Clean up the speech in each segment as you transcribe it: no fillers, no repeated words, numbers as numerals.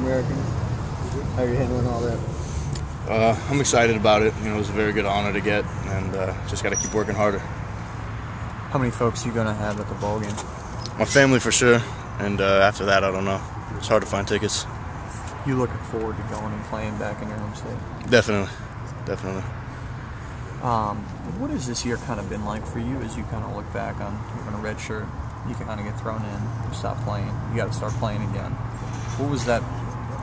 All-American. How are you handling all that? I'm excited about it. It was a very good honor to get, and just got to keep working harder. How many folks are you going to have at the ball game? My family for sure, and after that, I don't know. It's hard to find tickets. You looking forward to going and playing back in your home state? Definitely. What has this year kind of been like for you as you kind of look back on you're in a red shirt, you can kind of get thrown in, you stop playing, you got to start playing again. What was that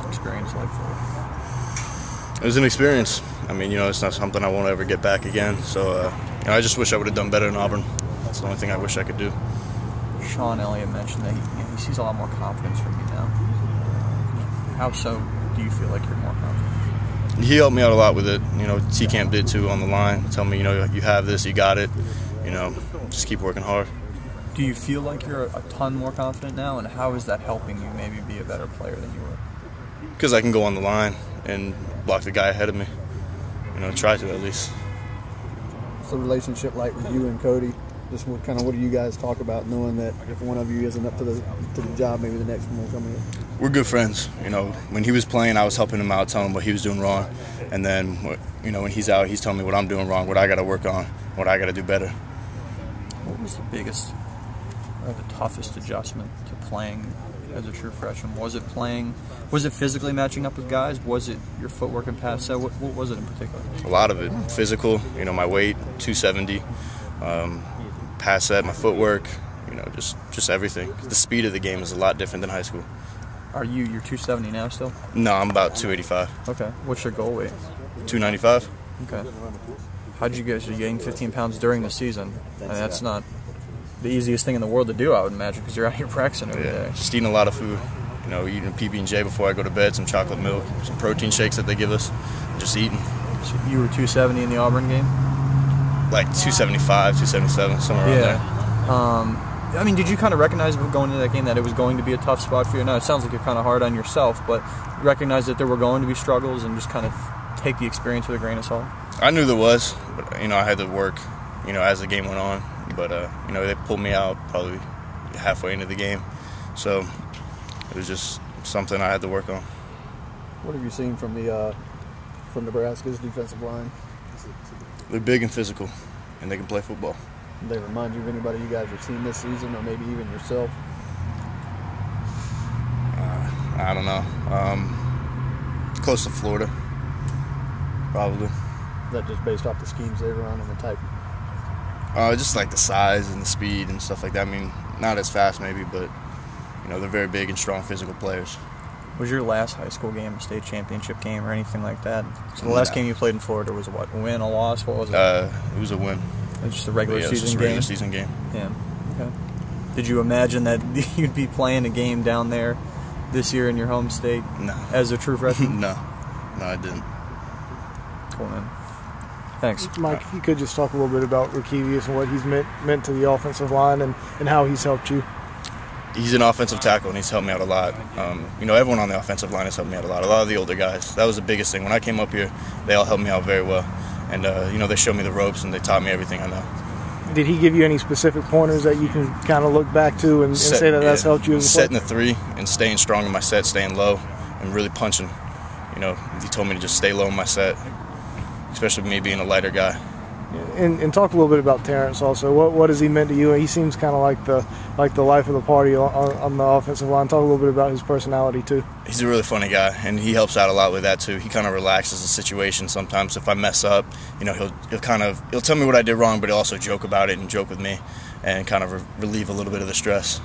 experience like for you? It was an experience. I mean, it's not something I won't ever get back again. So, I just wish I would have done better in Auburn. That's the only thing I wish I could do. Sean Elliott mentioned that he sees a lot more confidence from you now. How so do you feel like you're more confident? He helped me out a lot with it. T-Camp did too on the line. Tell me, you have this, you got it. Just keep working hard. Do you feel like you're a ton more confident now, and how is that helping you maybe be a better player than you were? Because I can go on the line and block the guy ahead of me. Try to at least. What's the relationship like with you and Cody? Just what do you guys talk about, knowing that if one of you isn't up to the job, maybe the next one will come in? We're good friends. When he was playing, I was helping him out, telling him what he was doing wrong. And then, when he's out, he's telling me what I'm doing wrong, what I got to work on, what I got to do better. What was the biggest or the toughest adjustment to playing as a true freshman? Was it physically matching up with guys? Was it your footwork and pass set? What was it in particular? A lot of it. Physical, my weight, 270. Pass set, my footwork, just everything. The speed of the game is a lot different than high school. You're 270 now still? No, I'm about 285. Okay. What's your goal weight? 295. Okay. How'd you get? You gained 15 pounds during the season, and that's not the easiest thing in the world to do, I would imagine, because you're out here practicing every day. Just eating a lot of food. Eating a PB&J before I go to bed, some chocolate milk, some protein shakes that they give us, just eating. So you were 270 in the Auburn game? Like 275, 277, somewhere around there. Did you kind of recognize going into that game that it was going to be a tough spot for you? Now, it sounds like you're kind of hard on yourself, but recognize that there were going to be struggles and just kind of take the experience with a grain of salt? I knew there was, but, I had to work, as the game went on. But, they pulled me out probably halfway into the game. So it was just something I had to work on. What have you seen from Nebraska's defensive line? They're big and physical, and they can play football. Do they remind you of anybody you guys have seen this season, or maybe even yourself? I don't know. Close to Florida, probably. Is that just based off the schemes they run and the type? Just like the size and the speed and stuff like that. Not as fast maybe, but they're very big and strong physical players. Was your last high school game a state championship game or anything like that? So the last game you played in Florida was a win, a loss? What was it? It was a win. It was just a regular season game? Just a regular season game. Yeah. Okay. Did you imagine that you'd be playing a game down there this year in your home state? No. As a true freshman? No, I didn't. Cool, man. Thanks. Mike, you could just talk a little bit about Rikevius and what he's meant to the offensive line and how he's helped you. He's an offensive tackle, and he's helped me out a lot. Everyone on the offensive line has helped me out a lot. A lot of the older guys. That was the biggest thing. When I came up here, they all helped me out very well. And, they showed me the ropes, and they taught me everything I know. Did he give you any specific pointers that you can kind of look back to and say that that's helped you as a player? Setting the three and staying strong in my set, staying low, and really punching. He told me to just stay low in my set, especially with me being a lighter guy. And talk a little bit about Terrence also. What has he meant to you? He seems kind of like the life of the party on the offensive line. Talk a little bit about his personality too. He's a really funny guy, and he helps out a lot with that too. He kind of relaxes the situation sometimes. If I mess up, he'll tell me what I did wrong, but he'll also joke about it and joke with me, and kind of relieve a little bit of the stress.